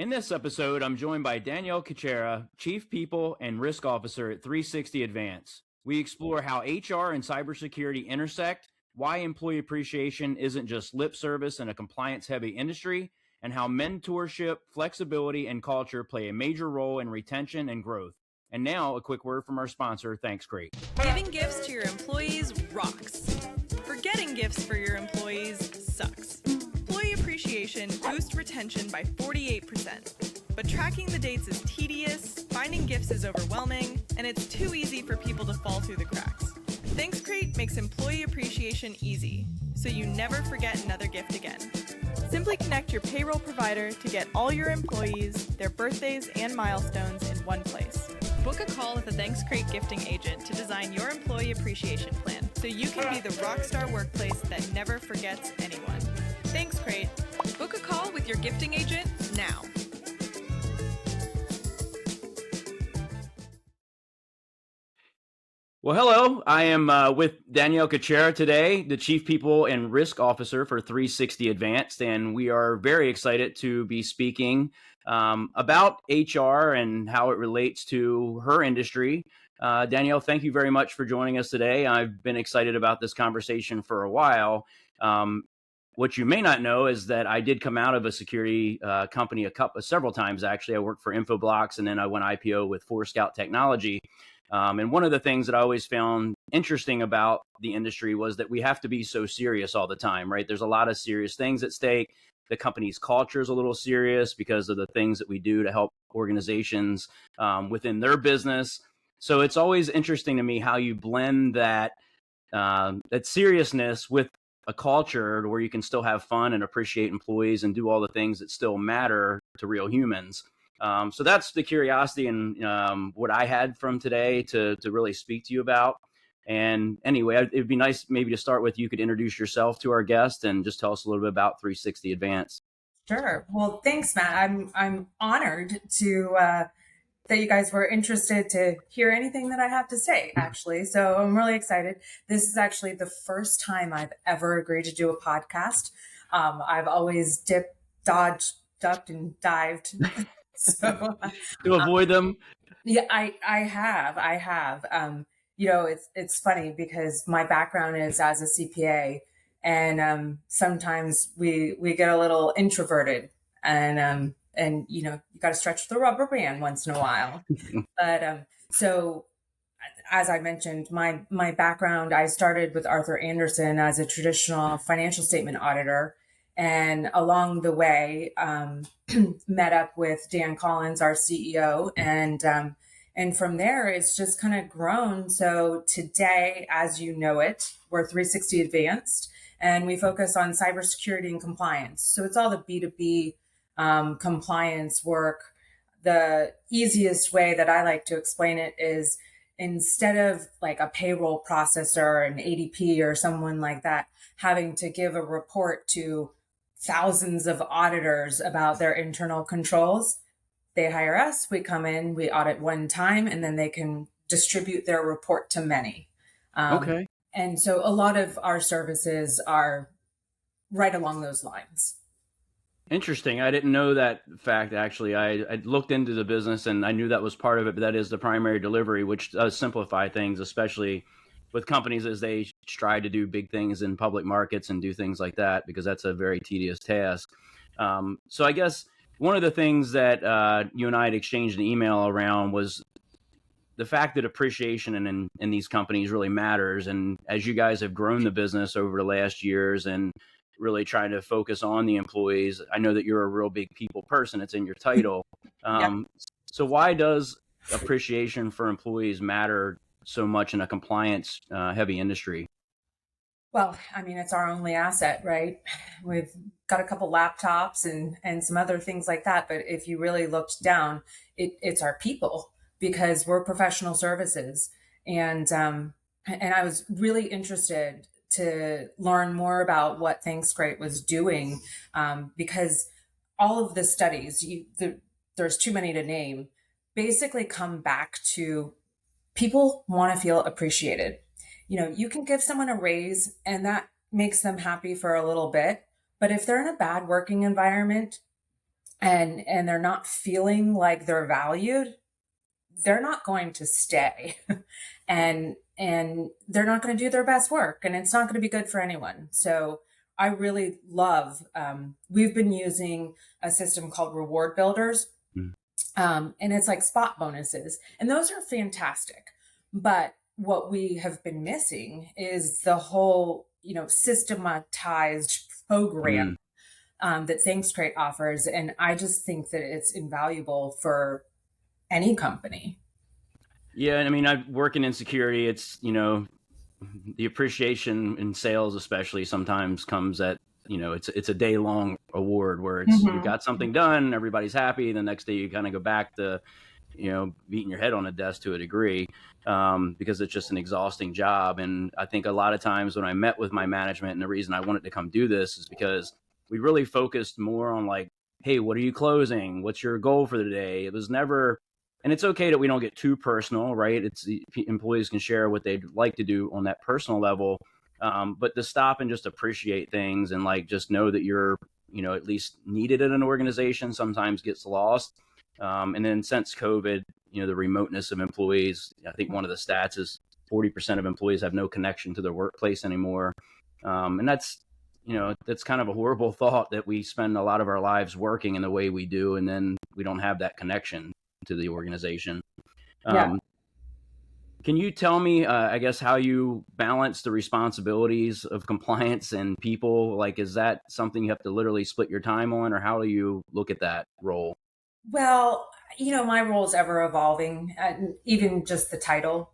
In this episode, I'm joined by Danielle Kucera, Chief People and Risk Officer at 360 Advance. We explore how HR and cybersecurity intersect, why employee appreciation isn't just lip service in a compliance-heavy industry, and how mentorship, flexibility, and culture play a major role in retention and growth. And now, a quick word from our sponsor, ThanksCrate. Giving gifts to your employees rocks. Forgetting gifts for your employees sucks. Employee appreciation boosts retention by 48%. But tracking the dates is tedious, finding gifts is overwhelming, and it's too easy for people to fall through the cracks. ThanksCrate makes employee appreciation easy, so you never forget another gift again. Simply connect your payroll provider to get all your employees, their birthdays, and milestones in one place. Book a call with a ThanksCrate gifting agent to design your employee appreciation plan so you can be the rockstar workplace that never forgets anyone. ThanksCrate. Book a call with your gifting agent now. Well, hello. I am with Danielle Kucera today, the Chief People and Risk Officer for 360 Advanced, and we are very excited to be speaking about HR and how it relates to her industry. Danielle, thank you very much for joining us today. I've been excited about this conversation for a while. What you may not know is that I did come out of a security company several times, actually. I worked for Infoblox, and then I went IPO with Forescout Technology. And one of the things that I always found interesting about the industry was that we have to be so serious all the time, right? There's a lot of serious things at stake. The company's culture is a little serious because of the things that we do to help organizations within their business. So it's always interesting to me how you blend that seriousness with a culture where you can still have fun and appreciate employees and do all the things that still matter to real humans. So that's the curiosity and what I had from today to really speak to you about. And anyway, it'd be nice maybe to start with you could introduce yourself to our guest and just tell us a little bit about 360 Advance. Sure. Well, thanks, Matt. I'm honored to that you guys were interested to hear anything that I have to say, actually. So I'm really excited. This is actually the first time I've ever agreed to do a podcast. I've always dipped, dodged, ducked, and dived. So to avoid them. Yeah, I have. It's funny because my background is as a CPA, and sometimes we get a little introverted, and you got to stretch the rubber band once in a while. But so as I mentioned, my background, I started with Arthur Andersen as a traditional financial statement auditor. And along the way, met up with Dan Collins, our CEO, and from there, it's just kind of grown. So today, as you know it, we're 360 Advanced, and we focus on cybersecurity and compliance. So it's all the B2B compliance work. The easiest way that I like to explain it is instead of like a payroll processor, an ADP or someone like that, having to give a report to thousands of auditors about their internal controls, they hire us, we come in, we audit one time, and then they can distribute their report to many. Okay. And so a lot of our services are right along those lines. Interesting. I didn't know that fact, actually. I looked into the business and I knew that was part of it, but that is the primary delivery, which does simplify things, especially with companies as they strive to do big things in public markets and do things like that, because that's a very tedious task. So I guess one of the things that you and I had exchanged an email around was the fact that appreciation in these companies really matters. And as you guys have grown the business over the last years and really trying to focus on the employees, I know that you're a real big people person. It's in your title. So why does appreciation for employees matter so much in a compliance heavy industry? Well, I mean, it's our only asset, right? We've got a couple laptops and some other things like that. But if you really looked down, it's our people, because we're professional services. And I was really interested to learn more about what ThanksCrate was doing, because all of the studies, there's too many to name, basically come back to people want to feel appreciated. You can give someone a raise and that makes them happy for a little bit, but if they're in a bad working environment and they're not feeling like they're valued, they're not going to stay. And they're not going to do their best work, and it's not going to be good for anyone. So I really love, we've been using a system called reward builders. Mm. And it's like spot bonuses, and those are fantastic. But what we have been missing is the whole, systematized program Mm. that ThanksCrate offers. And I just think that it's invaluable for any company. Yeah, I mean, I'm working in security. It's, the appreciation in sales, especially, sometimes comes at, it's a day long award where it's you Mhm. got something done, everybody's happy. The next day you kind of go back to, beating your head on a desk to a degree, because it's just an exhausting job. And I think a lot of times when I met with my management, and the reason I wanted to come do this is because we really focused more on like, hey, what are you closing? What's your goal for the day? It was never, and it's okay that we don't get too personal, right? It's the employees can share what they'd like to do on that personal level, but to stop and just appreciate things and like just know that you're, at least needed in an organization sometimes gets lost. And then since COVID, the remoteness of employees, I think one of the stats is 40% of employees have no connection to their workplace anymore. And that's kind of a horrible thought that we spend a lot of our lives working in the way we do, and then we don't have that connection to the organization. Yeah. Um, can you tell me, I guess, how you balance the responsibilities of compliance and people? Like, is that something you have to literally split your time on, or how do you look at that role? Well, my role is ever evolving, and even just the title.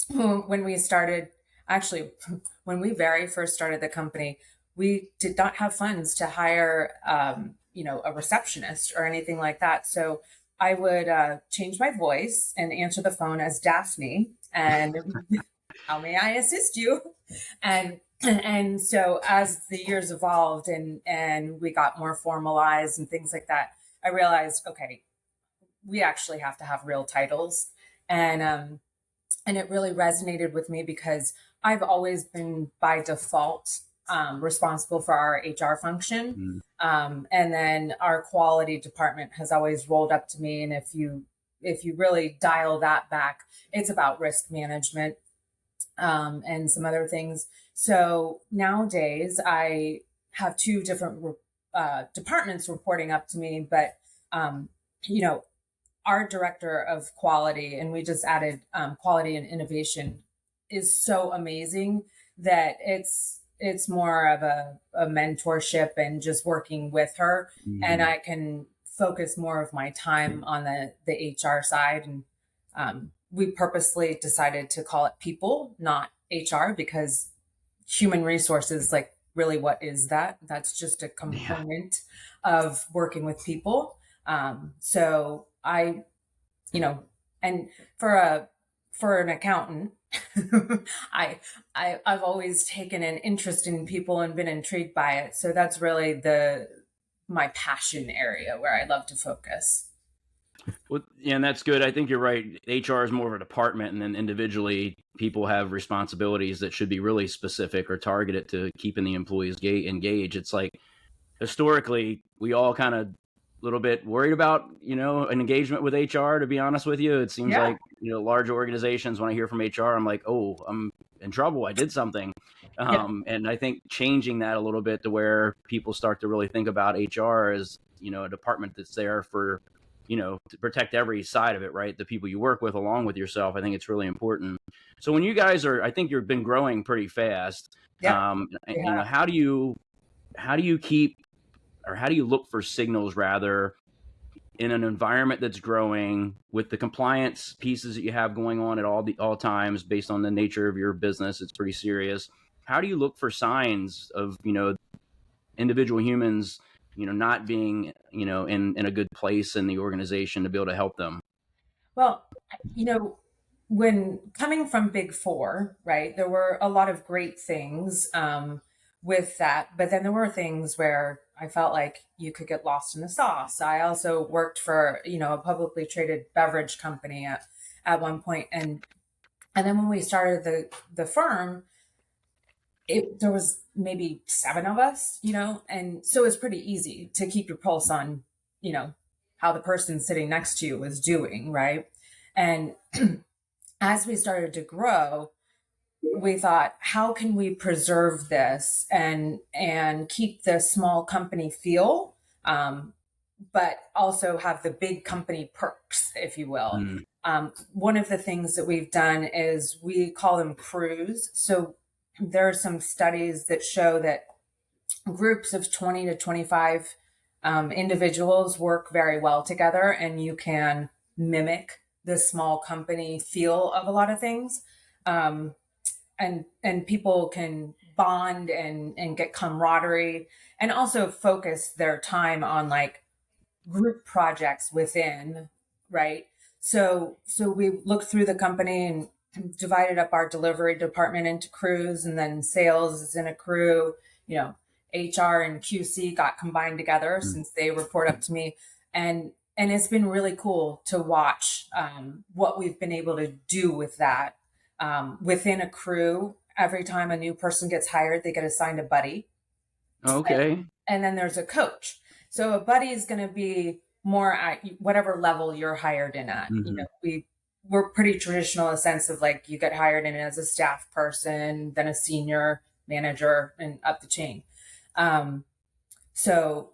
When we started, actually, when we very first started the company, we did not have funds to hire, a receptionist or anything like that. So I would change my voice and answer the phone as Daphne, and how may I assist you? And so as the years evolved and we got more formalized and things like that, I realized, okay, we actually have to have real titles. And it really resonated with me because I've always been by default responsible for our HR function. Mm. And then our quality department has always rolled up to me. And if you really dial that back, it's about risk management, and some other things. So nowadays I have two different departments reporting up to me, but um, you know, our director of quality, and we just added quality and innovation, is so amazing that it's more of a mentorship and just working with her, and Mhm. I can focus more of my time on the HR side. And we purposely decided to call it people, not HR, because human resources, like, really, what is that? That's just a Yeah. component of working with people. So I, you know, and for an accountant, I, I've always taken an interest in people and been intrigued by it. So that's really the my passion area where I love to focus. Well, yeah, and that's good. I think you're right. HR is more of a department, and then individually, people have responsibilities that should be really specific or targeted to keeping the employees engaged. It's like historically, we all kind of a little bit worried about, an engagement with HR, to be honest with you. It seems Yeah. like, large organizations, when I hear from HR, I'm like, oh, I'm in trouble. I did something. Yeah. And I think changing that a little bit to where people start to really think about HR as, a department that's there for, to protect every side of it, right? The people you work with along with yourself. I think it's really important. So when you guys I think you've been growing pretty fast. Yep. Yeah. How do you keep, or how do you look for signals rather, in an environment that's growing with the compliance pieces that you have going on at all times based on the nature of your business? It's pretty serious. How do you look for signs of, individual humans, not being, in a good place in the organization to be able to help them? Well, you know, when coming from Big Four, right, there were a lot of great things with that, but then there were things where I felt like you could get lost in the sauce. I also worked for, a publicly traded beverage company at one point, and then when we started the firm, there was maybe 7 of us, and so it's pretty easy to keep your pulse on, how the person sitting next to you was doing, right? And as we started to grow, we thought, how can we preserve this and keep the small company feel, but also have the big company perks, if you will. Mm. One of the things that we've done is we call them crews. So there are some studies that show that groups of 20 to 25 individuals work very well together, and you can mimic the small company feel of a lot of things. And people can bond and get camaraderie, and also focus their time on like group projects within, right? So we looked through the company and divided up our delivery department into crews, and then sales is in a crew. HR and QC got combined together since they report up to me, and it's been really cool to watch what we've been able to do with that. Within a crew, every time a new person gets hired, they get assigned a buddy. Okay. And then there's a coach. So a buddy is going to be more at whatever level you're hired in at. We're pretty traditional in the sense of like you get hired in as a staff person, then a senior manager, and up the chain. So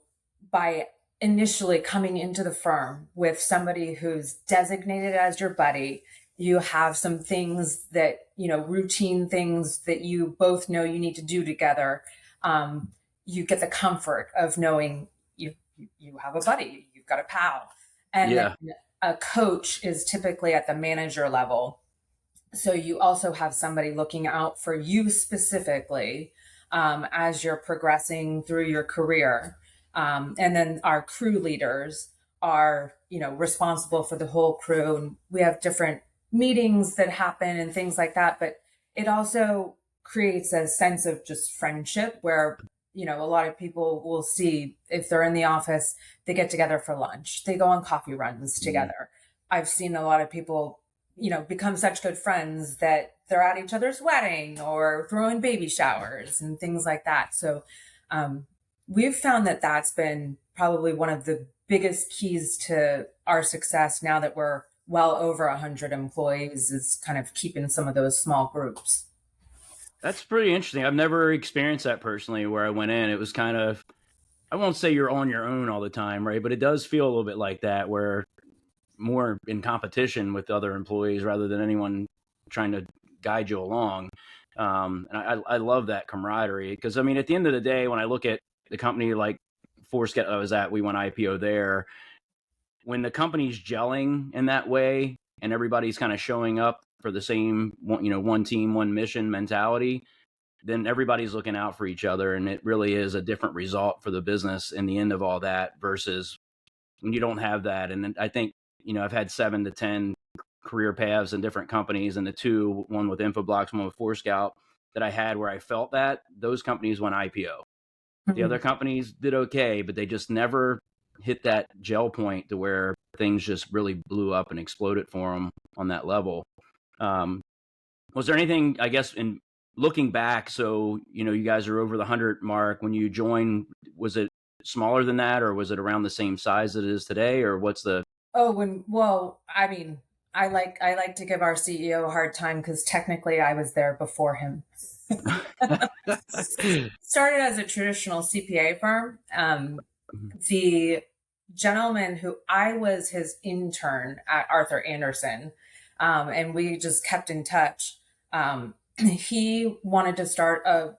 by initially coming into the firm with somebody who's designated as your buddy, you have some things that, routine things that you both know you need to do together. You get the comfort of knowing you have a buddy, you've got a pal. And then a coach is typically at the manager level. So you also have somebody looking out for you specifically as you're progressing through your career. And then our crew leaders are, responsible for the whole crew. And we have different meetings that happen and things like that. But it also creates a sense of just friendship where, a lot of people will see if they're in the office, they get together for lunch, they go on coffee runs together. I've seen a lot of people, become such good friends that they're at each other's wedding or throwing baby showers and things like that. So we've found that that's been probably one of the biggest keys to our success now that we're well over 100 employees, is kind of keeping some of those small groups. That's pretty interesting. I've never experienced that personally where I went in. It was kind of, I won't say you're on your own all the time, right? But it does feel a little bit like that, where more in competition with other employees rather than anyone trying to guide you along. And I love that camaraderie because, at the end of the day, when I look at the company like Forescat I was at, we went IPO there. When the company's gelling in that way and everybody's kind of showing up for the same, one team, one mission mentality, then everybody's looking out for each other. And it really is a different result for the business in the end of all that versus when you don't have that. And I think, I've had 7 to 10 career paths in different companies, and one with Infoblox, one with Forescout that I had where I felt that those companies went IPO. The other companies did okay, but they just never hit that gel point to where things just really blew up and exploded for them on that level. Was there anything, I guess, in looking back, so, you guys are over the 100 mark. When you joined, was it smaller than that, or was it around the same size that it is today, or what's the... I like to give our CEO a hard time because technically I was there before him. Started as a traditional CPA firm. The gentleman who I was his intern at Arthur Andersen, and we just kept in touch. He wanted to start a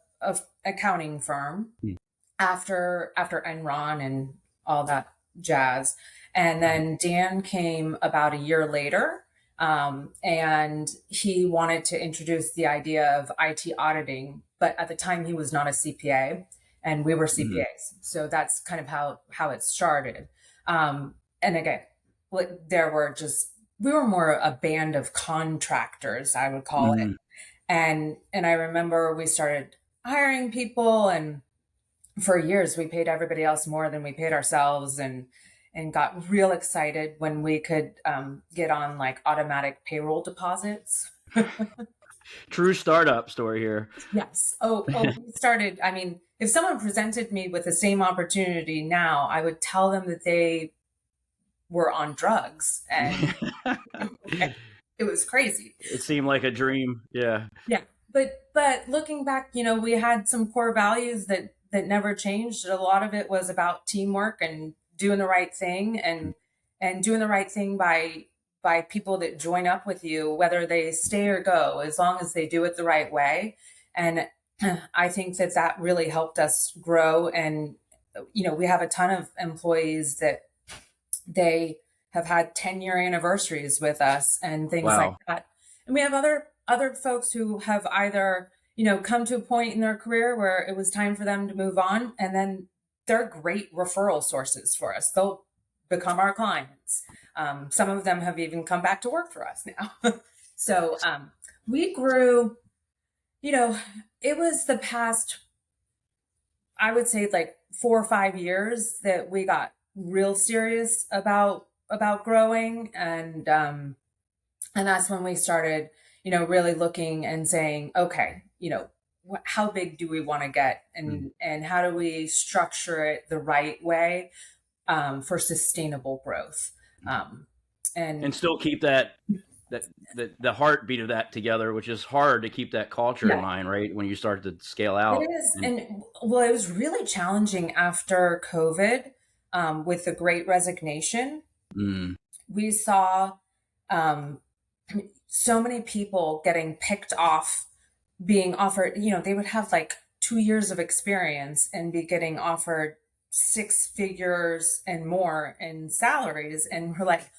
accounting firm after Enron and all that jazz. And then Dan came about a year later, and he wanted to introduce the idea of IT auditing. But at the time, he was not a CPA, and we were CPAs. So that's kind of how it started. And again, we were more a band of contractors, I would call it. And I remember we started hiring people, and for years we paid everybody else more than we paid ourselves, and got real excited when we could get on like automatic payroll deposits. True startup story here. Yes. We started. I mean, if someone presented me with the same opportunity now, I would tell them that they were on drugs, and it was crazy. It seemed like a dream. Yeah. Yeah. But looking back, we had some core values that never changed. A lot of it was about teamwork and doing the right thing, and doing the right thing by people that join up with you, whether they stay or go, as long as they do it the right way. And I think that really helped us grow. And we have a ton of employees that they have had 10-year anniversaries with us and things like Wow. that. And we have other folks who have either, come to a point in their career where it was time for them to move on, and then they're great referral sources for us. They'll become our clients. Some of them have even come back to work for us now. So we grew, it was the past, I would say, like 4 or 5 years that we got real serious about growing. And that's when we started, really looking and saying, okay, how big do we want to get, and how do we structure it the right way, for sustainable growth, And still keep the heartbeat of that together, which is hard to keep that culture in yeah, mind, right? When you start to scale out. it is. And well, it was really challenging after COVID, with the Great Resignation. Mm, We saw um, so many people getting picked off, being offered, they would have like 2 years of experience and be getting offered six figures and more in salaries. And we're like,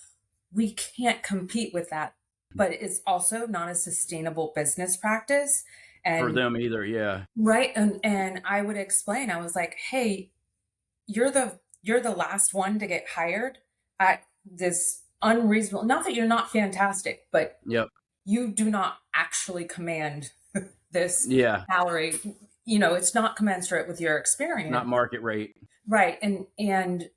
we can't compete with that. But it's also not a sustainable business practice. for And them either. Yeah. right. And I would explain, I was like, hey, you're the last one to get hired at this unreasonable, not that you're not fantastic, but Yep. you do not actually command this Yeah. salary. It's not commensurate with your Not experience. market rate. Right. And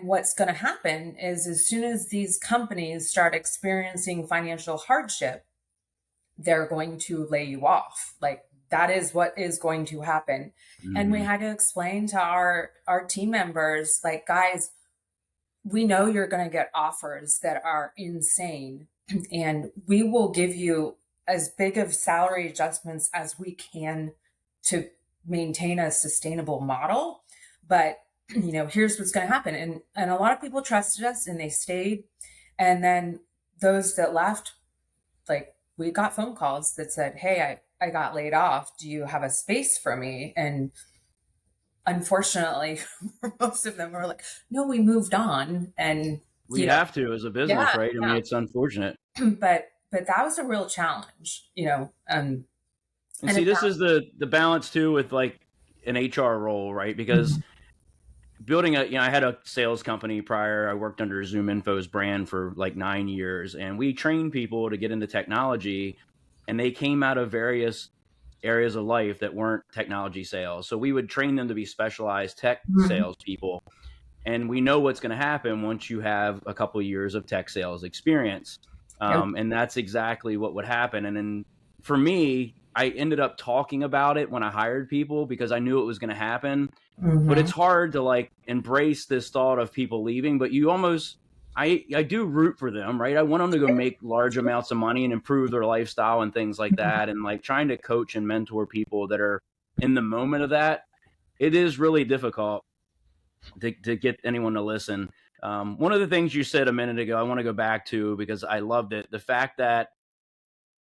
what's going to happen is, as soon as these companies start experiencing financial hardship, they're going to lay you off. Like, that is what is going to happen. And we Mhm. had to explain to our team members, like, guys, we know you're going to get offers that are insane, and we will give you as big of salary adjustments as we can to maintain a sustainable model. But here's what's going to happen. And a lot of people trusted us and they stayed. And then those that left, like, we got phone calls that said, hey, I got laid off. Do you have a space for me? And unfortunately, most of them were like, no, we moved on. And, We have to as a business, yeah, right? I mean, yeah. it's unfortunate. But that was a real challenge, And and see, it, this is the balance too with like an HR role, right? Because building I had a sales company prior. I worked under Zoom Info's brand for like 9 years, and we trained people to get into technology, and they came out of various areas of life that weren't technology sales. So we would train them to be specialized tech Mhm. salespeople. And we know what's going to happen once you have a couple of years of tech sales experience. Yep. And that's exactly what would happen. And then for me, I ended up talking about it when I hired people because I knew it was going to happen. But it's Mhm. hard to like embrace this thought of people leaving, but you almost, I do root for them, right? I want them to go make large amounts of money and improve their lifestyle and things like that. And like trying to coach and mentor people that are in the moment of that, it is really difficult to get anyone to listen. One of the things you said a minute ago, I want to go back to because I loved it. The fact that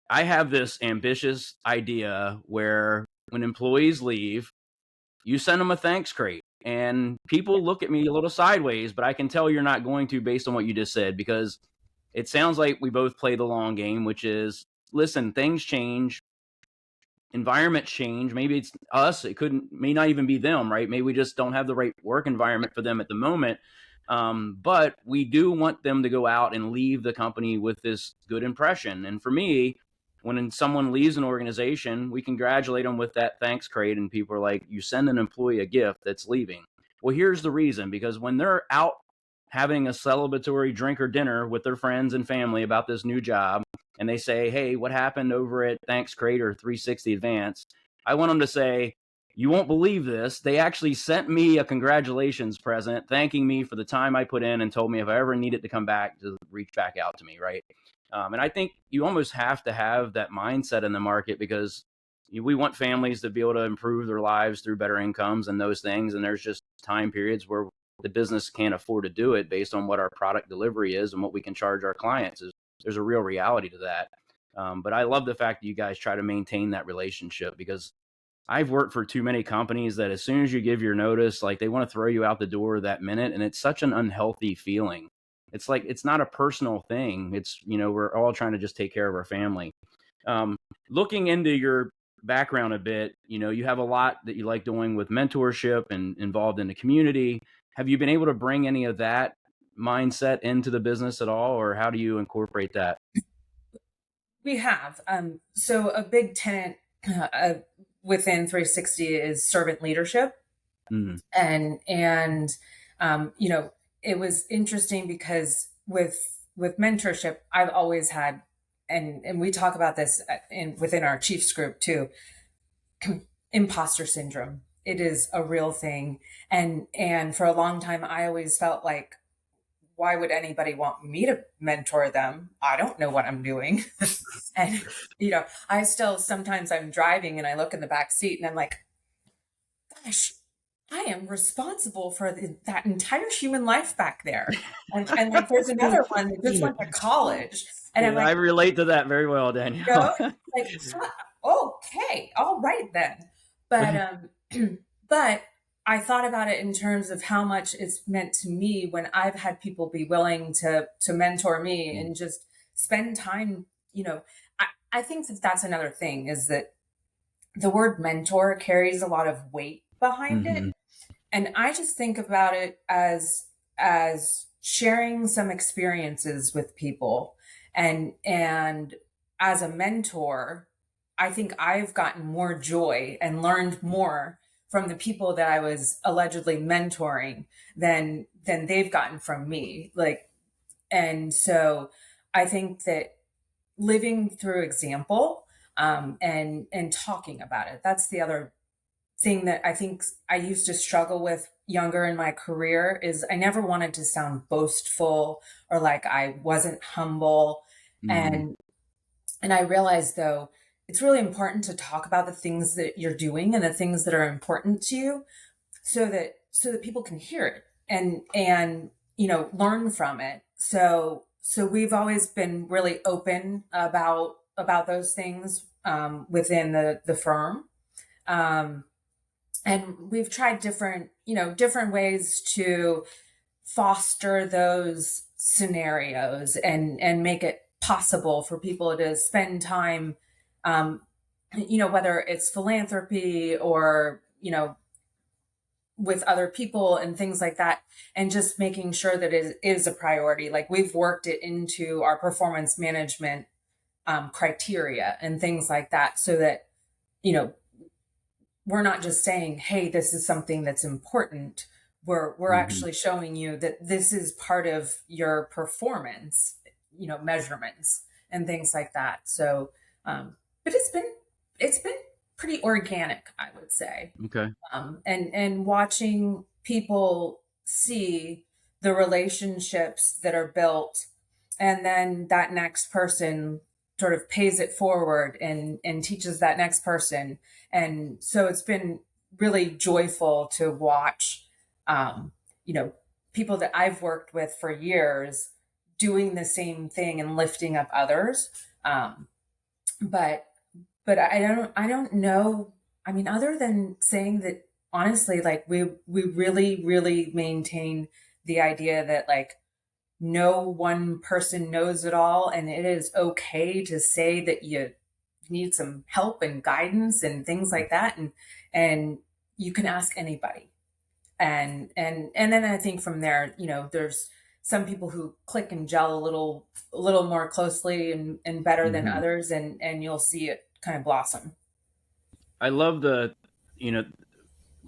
I have this ambitious idea where when employees leave, you send them a thanks crate. And people look at me a little sideways, but I can tell you're not going to based on what you just said, because it sounds like we both play the long game, which is listen, things change, environments change. Maybe it's us, it may not even be them, right? Maybe we just don't have the right work environment for them at the moment. But we do want them to go out and leave the company with this good impression. And for me, when someone leaves an organization, we congratulate them with that thanks crate, and people are like, you send an employee a gift that's leaving. Well, here's the reason: because when they're out having a celebratory drink or dinner with their friends and family about this new job, and they say, hey, what happened over at Thanks Creator 360 Advanced? I want them to say, you won't believe this. They actually sent me a congratulations present, thanking me for the time I put in and told me if I ever needed to come back to reach back out to me. Right. And I think you almost have to have that mindset in the market, because we want families to be able to improve their lives through better incomes and those things. And there's just time periods where the business can't afford to do it based on what our product delivery is and what we can charge our clients. There's a real reality to that. But I love the fact that you guys try to maintain that relationship, because I've worked for too many companies that as soon as you give your notice, like they want to throw you out the door that minute. And it's such an unhealthy feeling. It's like, it's not a personal thing. It's, we're all trying to just take care of our family. Looking into your background a bit, you have a lot that you like doing with mentorship and involved in the community. Have you been able to bring any of that mindset into the business at all, or how do you incorporate that? We have. So a big tenet within 360 is servant leadership. Mm. And it was interesting because with mentorship, I've always had, and we talk about this within our Chiefs group too, imposter syndrome. It is a real thing. And for a long time, I always felt like, why would anybody want me to mentor them? I don't know what I'm doing. And, I still, sometimes I'm driving and I look in the back seat and I'm like, gosh, I am responsible for that entire human life back there. And like, there's another one that just went to college. And I'm like, I relate to that very well, Danielle. like, okay, all right then. But, but I thought about it in terms of how much it's meant to me when I've had people be willing to mentor me and just spend time. I think that that's another thing, is that the word mentor carries a lot of weight behind it. And I just think about it as sharing some experiences with people. And as a mentor, I think I've gotten more joy and learned more from the people that I was allegedly mentoring than they've gotten from me. And so I think that living through example, and talking about it, that's the other thing that I think I used to struggle with younger in my career, is I never wanted to sound boastful or like I wasn't humble. And I realized, though, it's really important to talk about the things that you're doing and the things that are important to you, so that people can hear it and learn from it. So we've always been really open about those things within the firm. And we've tried different ways to foster those scenarios and make it possible for people to spend time, whether it's philanthropy or, with other people and things like that, and just making sure that it is a priority. Like, we've worked it into our performance management criteria and things like that, so that, we're not just saying, hey, this is something that's important. We're actually showing you that this is part of your performance, measurements and things like that. So, but it's been pretty organic, I would say. Okay. And watching people see the relationships that are built, and then that next person sort of pays it forward and teaches that next person. And so it's been really joyful to watch, people that I've worked with for years doing the same thing and lifting up others. But I don't know. I mean, other than saying that, honestly, like, we really, really maintain the idea that, like, no one person knows it all, and it is okay to say that you need some help and guidance and things like that, and you can ask anybody. And then I think from there, there's some people who click and gel a little more closely and better than others, and you'll see it kind of blossom. I love the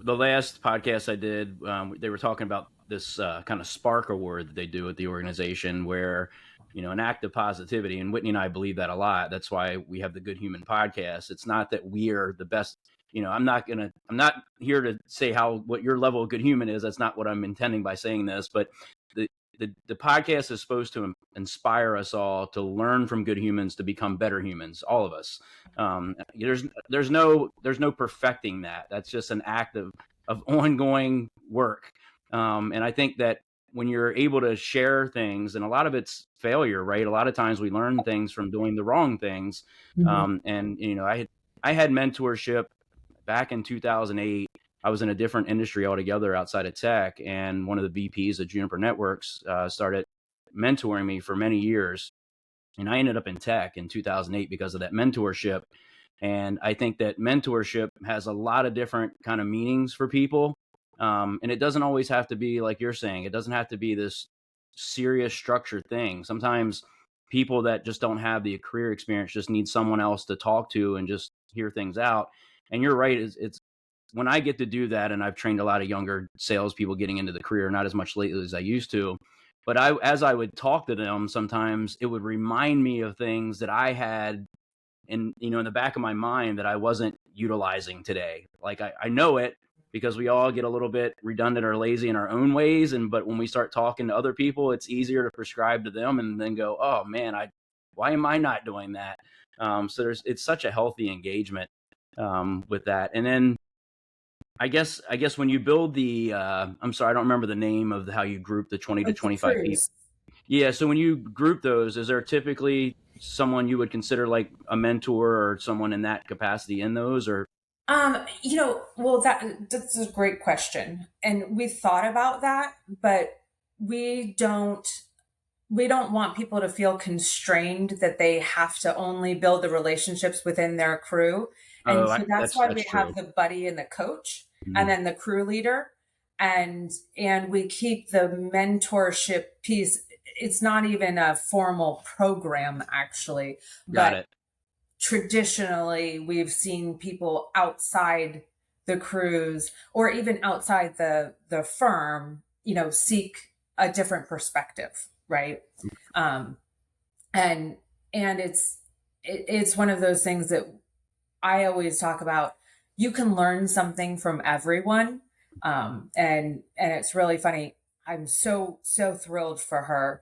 last podcast I did, they were talking about this kind of spark award that they do at the organization where, an act of positivity. And Whitney and I believe that a lot. That's why we have the Good Human podcast. It's not that we're the best. I'm not here to say what your level of good human is. That's not what I'm intending by saying this, but the podcast is supposed to inspire us all to learn from good humans to become better humans, all of us. There's no perfecting that. That's just an act of ongoing work. And I think that when you're able to share things, and a lot of it's failure, right? A lot of times we learn things from doing the wrong things. And I had mentorship back in 2008. I was in a different industry altogether outside of tech, and one of the VPs at Juniper Networks started mentoring me for many years. And I ended up in tech in 2008 because of that mentorship. And I think that mentorship has a lot of different kind of meanings for people. And it doesn't always have to be like you're saying. It doesn't have to be this serious structured thing. Sometimes people that just don't have the career experience just need someone else to talk to and just hear things out. And you're right. It's when I get to do that, and I've trained a lot of younger salespeople getting into the career, not as much lately as I used to, but as I would talk to them, sometimes it would remind me of things that I had in the back of my mind that I wasn't utilizing today. Like I know it because we all get a little bit redundant or lazy in our own ways. But when we start talking to other people, it's easier to prescribe to them and then go, oh man, why am I not doing that? So it's such a healthy engagement with that. And then I guess when you build the, I'm sorry, I don't remember the name of how you group the 20 to 25 people. Yeah. So when you group those, is there typically someone you would consider like a mentor or someone in that capacity in those, or? Well, that's a great question. And we thought about that, but we don't want people to feel constrained that they have to only build the relationships within their crew. And so that's why we have the buddy and the coach, and then the crew leader. And we keep the mentorship piece. It's not even a formal program, actually. Got it. Traditionally, we've seen people outside the crews or even outside the firm, seek a different perspective, right? And it's one of those things that I always talk about. You can learn something from everyone, and it's really funny. I'm so thrilled for her.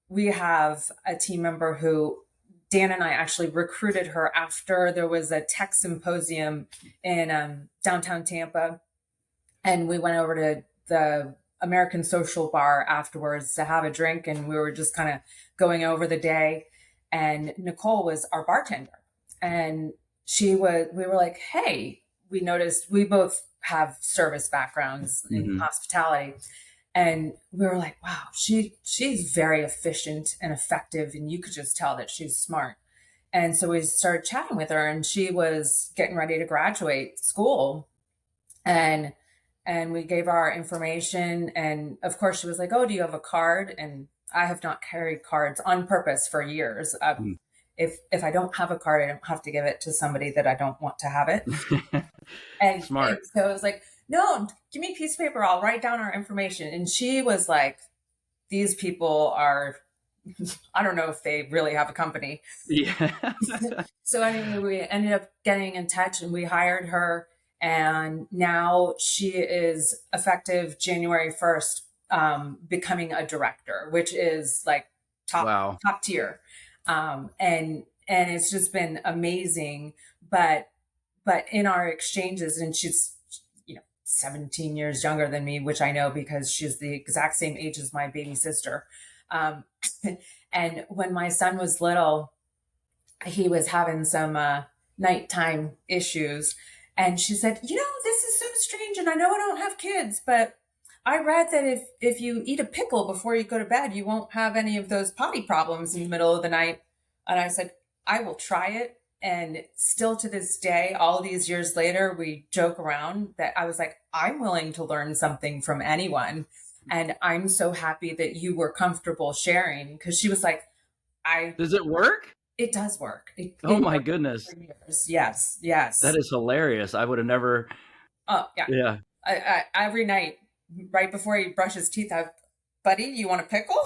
We have a team member who Dan and I actually recruited her after there was a tech symposium in downtown Tampa. And we went over to the American Social Bar afterwards to have a drink. And we were just kind of going over the day. And Nicole was our bartender. And we were like, hey, we noticed we both have service backgrounds in hospitality. And we were like, wow, she's very efficient and effective. And you could just tell that she's smart. And so we started chatting with her, and she was getting ready to graduate school. And we gave her our information. And of course she was like, oh, do you have a card? And I have not carried cards on purpose for years. If I don't have a card, I don't have to give it to somebody that I don't want to have it. And smart. So I was like, no, give me a piece of paper. I'll write down our information. And she was like, these people are, I don't know if they really have a company. Yeah. So anyway, we ended up getting in touch and we hired her. And now she is effective January 1st, becoming a director, which is like top tier. And it's just been amazing. But in our exchanges, and she's 17 years younger than me, which I know because she's the exact same age as my baby sister. And when my son was little, he was having some nighttime issues. And she said, this is so strange. And I know I don't have kids, but I read that if you eat a pickle before you go to bed, you won't have any of those potty problems in the middle of the night. And I said, I will try it. And still to this day, all these years later, we joke around that I was like, I'm willing to learn something from anyone. And I'm so happy that you were comfortable sharing, because she was like, Does it work? It does work. Oh my goodness. Yes. That is hilarious. I would have never. Oh yeah. Yeah. I every night right before he brushes teeth, buddy, you want a pickle?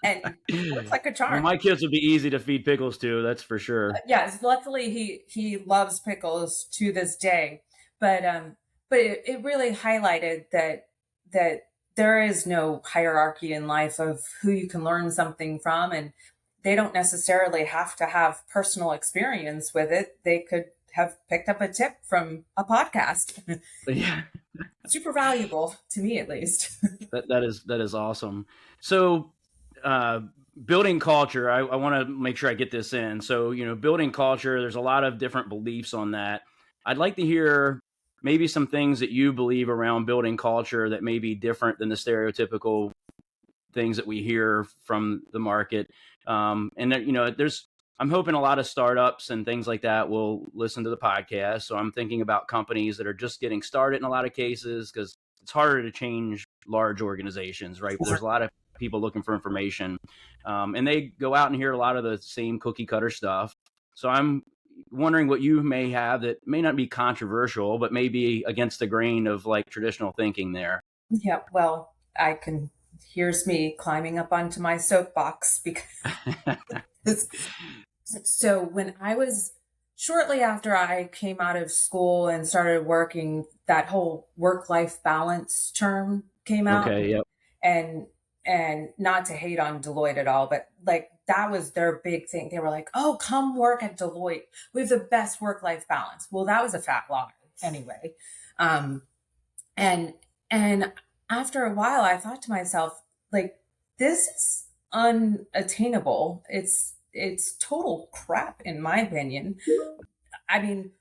And works like a Well, charm. my kids would be easy to feed pickles to, that's for sure. Yes, luckily he loves pickles to this day. But it really highlighted that there is no hierarchy in life of who you can learn something from, and they don't necessarily have to have personal experience with it. They could have picked up a tip from a podcast. Yeah, Super valuable to me, at least. that is awesome. So, uh, building culture, I want to make sure I get this in. So, building culture, there's a lot of different beliefs on that. I'd like to hear maybe some things that you believe around building culture that may be different than the stereotypical things that we hear from the market. And that, I'm hoping a lot of startups and things like that will listen to the podcast. So I'm thinking about companies that are just getting started in a lot of cases, because it's harder to change large organizations, right? But there's a lot of people looking for information, and they go out and hear a lot of the same cookie cutter stuff. So I'm wondering what you may have that may not be controversial, but may be against the grain of like traditional thinking there. Yeah, well, here's me climbing up onto my soapbox because so when I was shortly after I came out of school and started working, that whole work-life balance term came out. Okay. Yep. And not to hate on Deloitte at all, but like that was their big thing. They were like, "Oh, come work at Deloitte. We have the best work-life balance." Well, that was a fat lie anyway. And and after a while, I thought to myself, like, this is unattainable. It's total crap, in my opinion. I mean,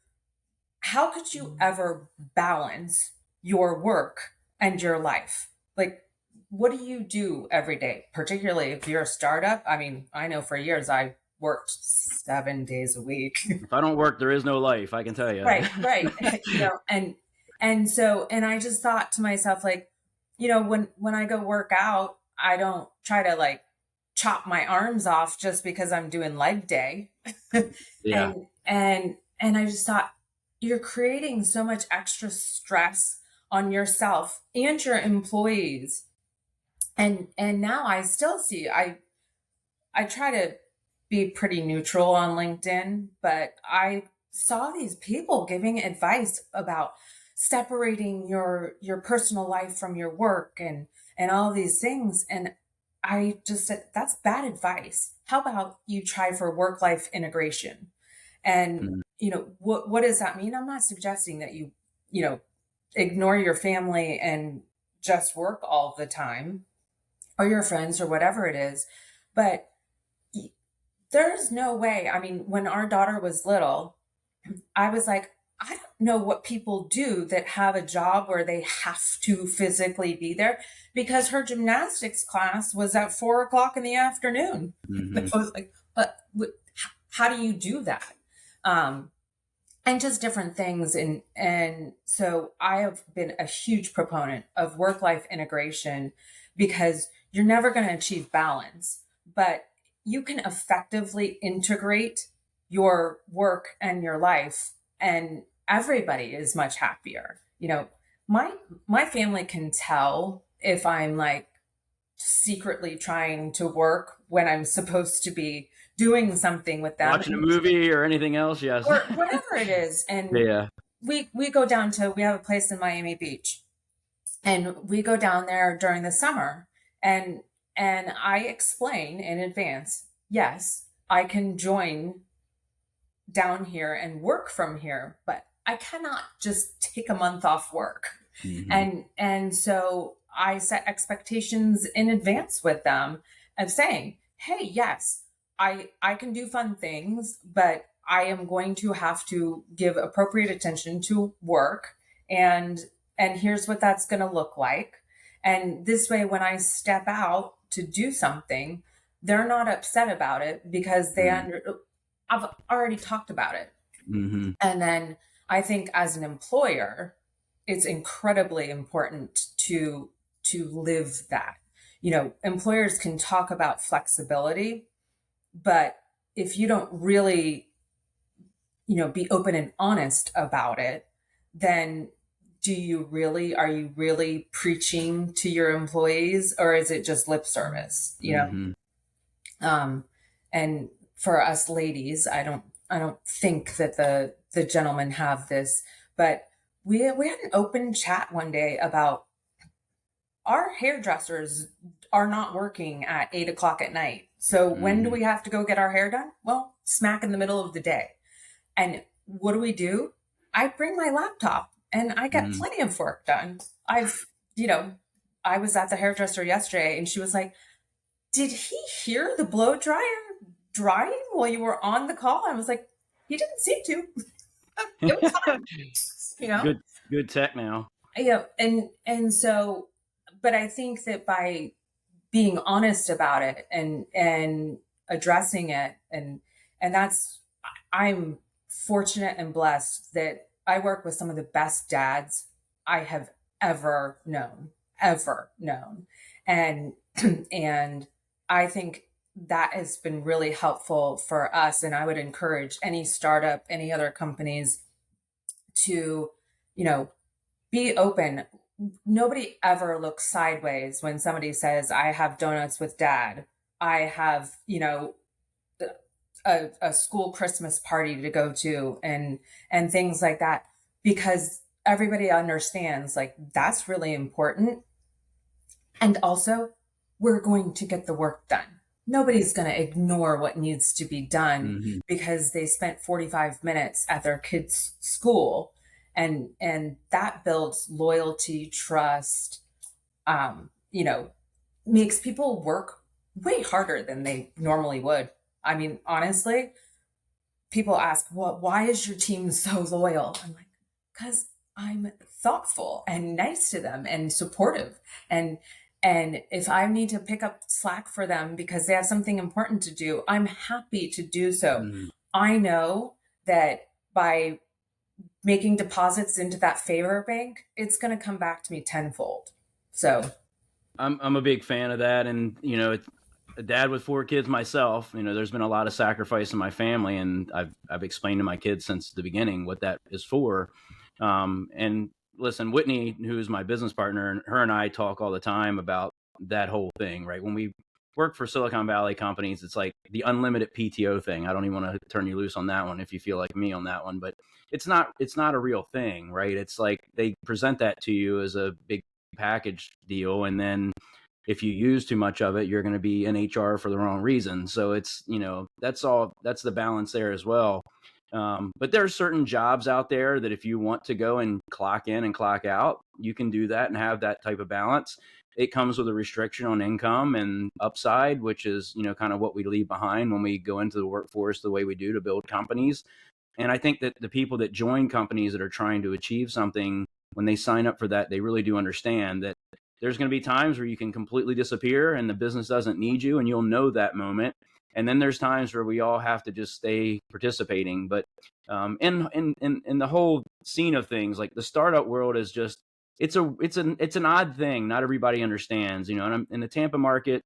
how could you ever balance your work and your life? Like, what do you do every day, particularly if you're a startup? I mean, I know for years I worked 7 days a week. If I don't work, there is no life, I can tell you. Right. And I just thought to myself, like, when I go work out, I don't try to like chop my arms off just because I'm doing leg day. Yeah. And I just thought, you're creating so much extra stress on yourself and your employees. And now I still see, I try to be pretty neutral on LinkedIn, but I saw these people giving advice about separating your personal life from your work and all these things. And I just said, that's bad advice. How about you try for work-life integration? And, what does that mean? I'm not suggesting that you ignore your family and just work all the time, or your friends, or whatever it is. But there's no way. I mean, when our daughter was little, I was like, I don't know what people do that have a job where they have to physically be there, because her gymnastics class was at 4 o'clock in the afternoon. Mm-hmm. I was like, but how do you do that? And just different things. And so I have been a huge proponent of work-life integration, because you're never going to achieve balance, but you can effectively integrate your work and your life, and everybody is much happier. My family can tell if I'm like secretly trying to work when I'm supposed to be doing something with them, watching a movie or anything else. Yes. or whatever it is. And Yeah. we go down to, we have a place in Miami Beach, and we go down there during the summer, and I explain in advance, yes, I can join down here and work from here, but I cannot just take a month off work. Mm-hmm. And so I set expectations in advance with them of saying, hey, yes, I can do fun things, but I am going to have to give appropriate attention to work, and here's what that's going to look like. And this way, when I step out to do something, they're not upset about it, because I've already talked about it. Mm-hmm. And then I think as an employer, it's incredibly important to live that. Employers can talk about flexibility, but if you don't really, be open and honest about it, then are you really preaching to your employees, or is it just lip service? Mm-hmm. And for us ladies, I don't think that the gentlemen have this, but we had an open chat one day about our hairdressers are not working at 8 o'clock at night. So when do Mm-hmm. we have to go get our hair done? Well, smack in the middle of the day. And what do? I bring my laptop and I get Mm-hmm. plenty of work done. I've, you know, I was at the hairdresser yesterday and she was like, "Did he hear the blow dryer drying while you were on the call?" I was like, "He didn't seem to." It was fine, you know? Good, good tech now. And so, but I think that by being honest about it and addressing it, and that's, I'm fortunate and blessed that I work with some of the best dads I have ever known. And and I think that has been really helpful for us, and I would encourage any startup, any other companies to, you know, be open. Nobody ever looks sideways when somebody says, "I have donuts with dad. I have, a school Christmas party to go to," and things like that, because everybody understands like that's really important. And also, we're going to get the work done. Nobody's going to ignore what needs to be done Mm-hmm. because they spent 45 minutes at their kids' school, and that builds loyalty, trust, you know, makes people work way harder than they normally would. I mean, honestly, people ask, "Well, why is your team so loyal?" I'm like, "Because I'm thoughtful and nice to them and supportive. And if I need to pick up slack for them because they have something important to do, I'm happy to do so." Mm-hmm. I know that by making deposits into that favor bank, it's going to come back to me tenfold. So, I'm a big fan of that, and it's a dad with 4 kids myself. There's been a lot of sacrifice in my family, and I've explained to my kids since the beginning what that is for. And listen, Whitney, who is my business partner, and her and I talk all the time about that whole thing. Right, when we work for Silicon Valley companies, it's like the unlimited PTO thing. I don't even want to turn you loose on that one if you feel like me on that one, but it's not a real thing, right? It's like they present that to you as a big package deal, and then if you use too much of it, you're going to be in HR for the wrong reason. So it's, that's the balance there as well. But there are certain jobs out there that if you want to go and clock in and clock out, you can do that and have that type of balance. It comes with a restriction on income and upside, which is, kind of what we leave behind when we go into the workforce the way we do to build companies. And I think that the people that join companies that are trying to achieve something, when they sign up for that, they really do understand that there's going to be times where you can completely disappear and the business doesn't need you, and you'll know that moment. And then there's times where we all have to just stay participating. But in the whole scene of things, like the startup world is just, it's an odd thing. Not everybody understands, and in the Tampa market,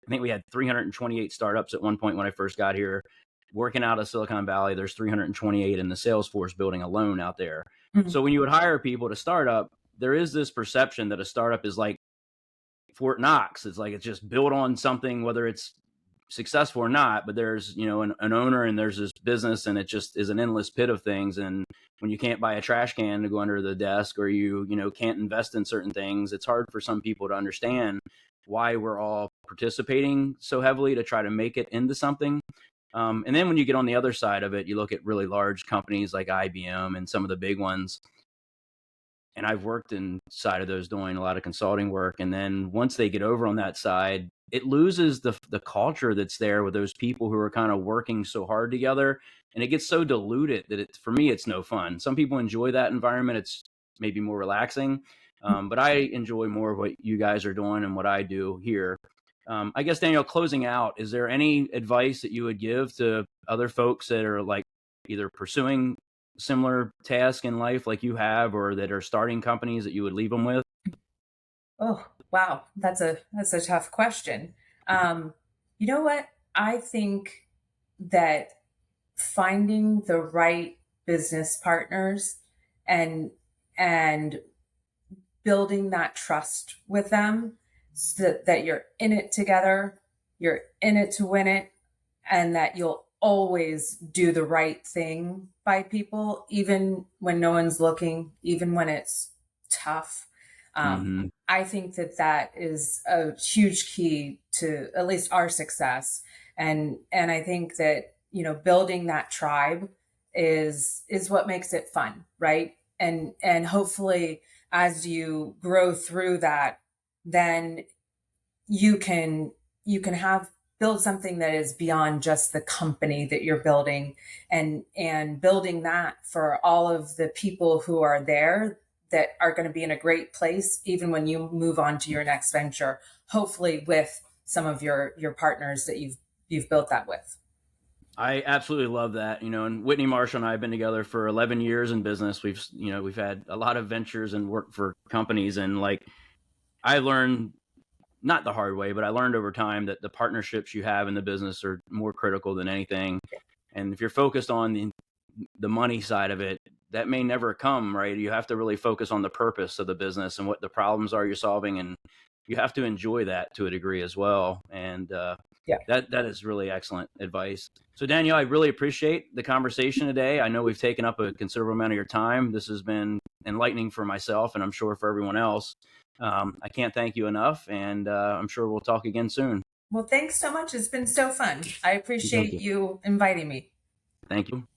I think we had 328 startups at one point when I first got here. Working out of Silicon Valley, there's 328 in the Salesforce building alone out there. mhm. So when you would hire people to start up, there is this perception that a startup is like Fort Knox. It's like it's just built on something, whether it's successful or not. But there's an owner and there's this business, and it just is an endless pit of things. And when you can't buy a trash can to go under the desk, or you can't invest in certain things, it's hard for some people to understand why we're all participating so heavily to try to make it into something. And then when you get on the other side of it, you look at really large companies like IBM and some of the big ones. And I've worked inside of those doing a lot of consulting work. And then once they get over on that side, it loses the culture that's there with those people who are kind of working so hard together. And it gets so diluted that for me, it's no fun. Some people enjoy that environment. It's maybe more relaxing. But I enjoy more of what you guys are doing and what I do here. I guess, Danielle, closing out, is there any advice that you would give to other folks that are like either pursuing similar task in life like you have, or that are starting companies that you would leave them with? Oh, wow. That's a tough question. You know what? I think that finding the right business partners and and building that trust with them so that you're in it together, you're in it to win it, and that you'll always do the right thing by people, even when no one's looking, even when it's tough. Mm-hmm. I think that that is a huge key to at least our success. And I think that, building that tribe is what makes it fun, right? And hopefully as you grow through that, then you can have build something that is beyond just the company that you're building, and building that for all of the people who are there that are going to be in a great place even when you move on to your next venture, hopefully with some of your partners that you've built that with. I absolutely love that. And Whitney Marshall and I have been together for 11 years in business. We've had a lot of ventures and worked for companies, and like I learned, not the hard way, but I learned over time that the partnerships you have in the business are more critical than anything. And if you're focused on the money side of it, that may never come, right? You have to really focus on the purpose of the business and what the problems are you're solving, and you have to enjoy that to a degree as well. And Yeah. that is really excellent advice. So Danielle, I really appreciate the conversation today. I know we've taken up a considerable amount of your time. This has been enlightening for myself, and I'm sure for everyone else. I can't thank you enough, and I'm sure we'll talk again soon. Well, thanks so much. It's been so fun. I appreciate you. you inviting me. Thank you.